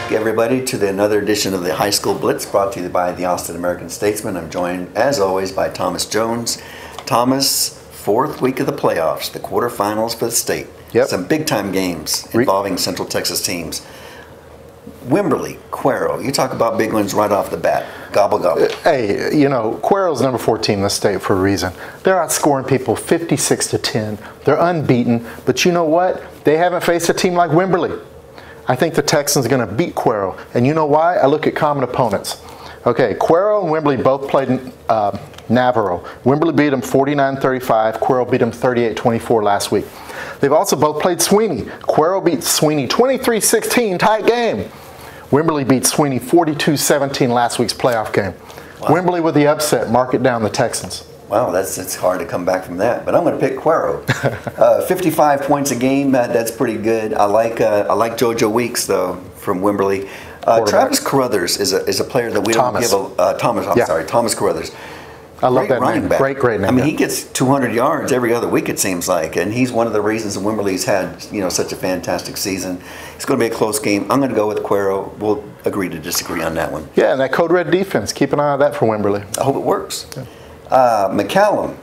back, everybody, to another edition of the High School Blitz, brought to you by the Austin American-Statesman. I'm joined, as always, by Thomas Jones. Thomas, fourth week of the playoffs, the quarterfinals for the state. Yep. Some big-time games involving Central Texas teams. Wimberley, Cuero, you talk about big ones right off the bat. Gobble, gobble. Hey, you know, Cuero's number 4 team in the state for a reason. They're outscoring people 56-10. They're unbeaten, but you know what? They haven't faced a team like Wimberley. I think the Texans are going to beat Cuero. And you know why? I look at common opponents. Okay, Cuero and Wimberley both played Navarro. Wimberley beat them 49-35. Cuero beat them 38-24 last week. They've also both played Sweeney. Cuero beat Sweeney 23-16, tight game. Wimberley beat Sweeney 42-17 last week's playoff game. Wow. Wimberley with the upset, mark it down, the Texans. Wow, it's hard to come back from that, but I'm going to pick Cuero. 55 points a game, that's pretty good. I like JoJo Weeks though from Wimberley. Travis Carruthers is a player that we don't give a Thomas Carruthers. I love that name. Great name. I mean, he gets 200 yards every other week, it seems like, and he's one of the reasons that Wimberley's had such a fantastic season. It's going to be a close game. I'm going to go with Cuero. We'll agree to disagree on that one. Yeah, and that Code Red defense. Keep an eye on that for Wimberley. I hope it works. Yeah. McCallum,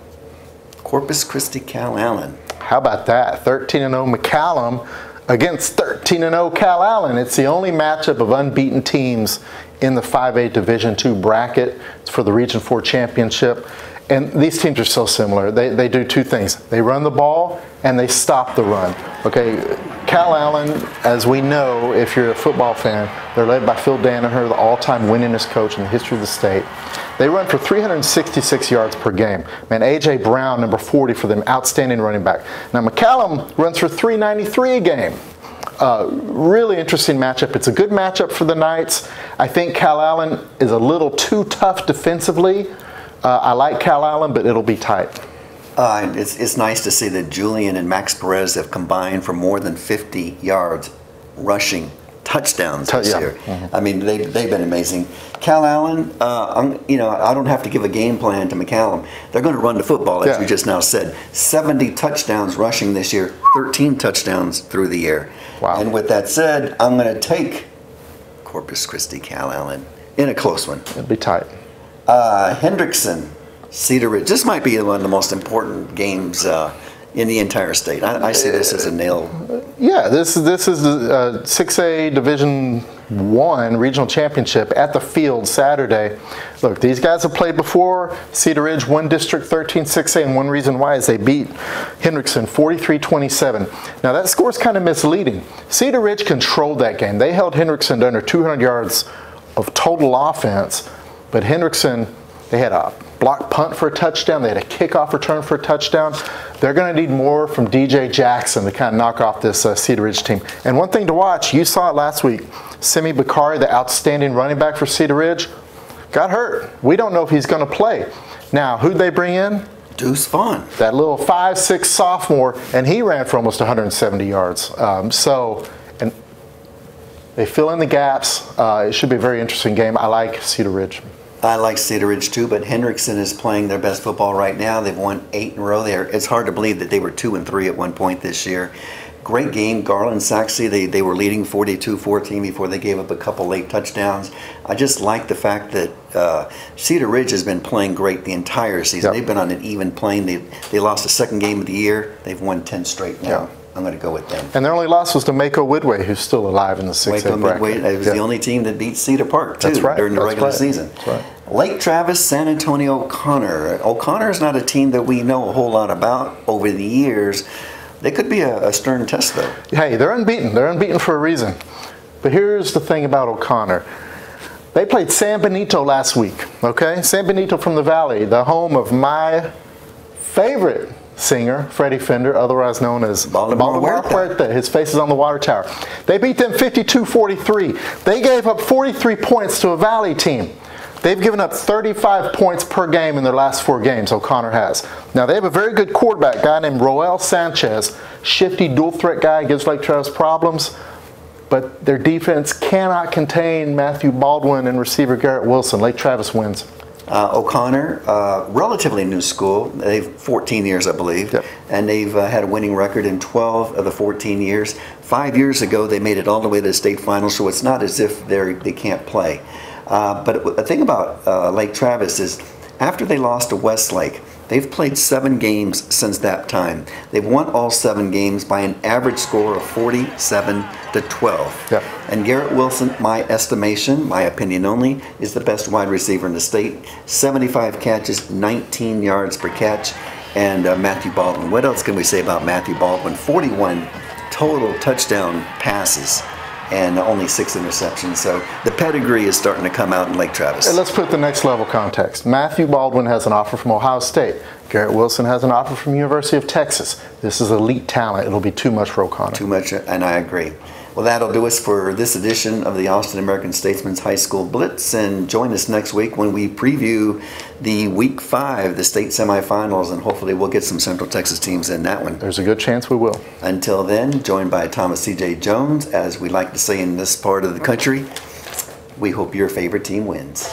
Corpus Christi, Cal Allen. How about that? 13-0 McCallum against 13-0 Cal Allen. It's the only matchup of unbeaten teams in the 5A Division II bracket. It's for the Region 4 championship. And these teams are so similar. They do two things. They run the ball and they stop the run. Okay, Cal Allen, as we know, if you're a football fan, they're led by Phil Danaher, the all-time winningest coach in the history of the state. They run for 366 yards per game. Man, A.J. Brown, number 40 for them, outstanding running back. Now, McCallum runs for 393 a game. Really interesting matchup. It's a good matchup for the Knights. I think Cal Allen is a little too tough defensively. I like Cal Allen, but it'll be tight. It's nice to see that Julian and Max Perez have combined for more than 50 yards rushing touchdowns this year. Mm-hmm. I mean, they've been amazing. Cal Allen, I don't have to give a game plan to McCallum. They're going to run the football, as you just now said. 70 touchdowns rushing this year, 13 touchdowns through the year. Wow. And with that said, I'm going to take Corpus Christi, Cal Allen in a close one. It'll be tight. Hendrickson, Cedar Ridge. This might be one of the most important games in the entire state. I see this as a nail. Yeah, this is the 6A Division I Regional Championship at the field Saturday. Look, these guys have played before. Cedar Ridge won District 13 6A, and one reason why is they beat Hendrickson 43-27. Now that score is kind of misleading. Cedar Ridge controlled that game. They held Hendrickson to under 200 yards of total offense, but Hendrickson, they had a block punt for a touchdown. They had a kickoff return for a touchdown. They're going to need more from DJ Jackson to kind of knock off this Cedar Ridge team. And one thing to watch, you saw it last week, Simi Bakari, the outstanding running back for Cedar Ridge, got hurt. We don't know if he's going to play. Now, who'd they bring in? Deuce Vaughn. That little 5'6" sophomore, and he ran for almost 170 yards. And they fill in the gaps. It should be a very interesting game. I like Cedar Ridge. I like Cedar Ridge too, but Hendrickson is playing their best football right now. They've won 8 in a row there. It's hard to believe that they were 2-3 at one point this year. Great game. Garland Saxe, they were leading 42-14 before they gave up a couple late touchdowns. I just like the fact that Cedar Ridge has been playing great the entire season. They've been on an even plane. They lost the second game of the year. They've won 10 straight now. I'm going to go with them. And their only loss was to Mako Widway, who's still alive in the 6A bracket. It was the only team that beat Cedar Park, too, during the regular season. That's right. Lake Travis, San Antonio, O'Connor. O'Connor is not a team that we know a whole lot about over the years. They could be a stern test, though. Hey, they're unbeaten. They're unbeaten for a reason. But here's the thing about O'Connor. They played San Benito last week, okay? San Benito from the Valley, the home of my favorite singer, Freddie Fender, otherwise known as Baltimore Huerta. His face is on the water tower. They beat them 52-43. They gave up 43 points to a Valley team. They've given up 35 points per game in their last 4 games, O'Connor has. Now, they have a very good quarterback, guy named Roel Sanchez, shifty dual-threat guy, gives Lake Travis problems, but their defense cannot contain Matthew Baldwin and receiver Garrett Wilson. Lake Travis wins. O'Connor, relatively new school. They've 14 years, I believe, yep. and they've had a winning record in 12 of the 14 years. 5 years ago, they made it all the way to the state finals, so it's not as if they can't play. But the thing about Lake Travis is, after they lost to Westlake, they've played 7 games since that time. They've won all 7 games by an average score of 47-12. Yep. And Garrett Wilson, my estimation, my opinion only, is the best wide receiver in the state. 75 catches, 19 yards per catch. And Matthew Baldwin. What else can we say about Matthew Baldwin? 41 total touchdown passes and only 6 interceptions. So the pedigree is starting to come out in Lake Travis. And let's put the next level context. Matthew Baldwin has an offer from Ohio State. Garrett Wilson has an offer from University of Texas. This is elite talent. It'll be too much for O'Connor. Too much, and I agree. Well, that'll do us for this edition of the Austin American-Statesman's High School Blitz, and join us next week when we preview the Week 5, the state semifinals, and hopefully we'll get some Central Texas teams in that one. There's a good chance we will. Until then, joined by Thomas C.J. Jones, as we like to say in this part of the country, we hope your favorite team wins.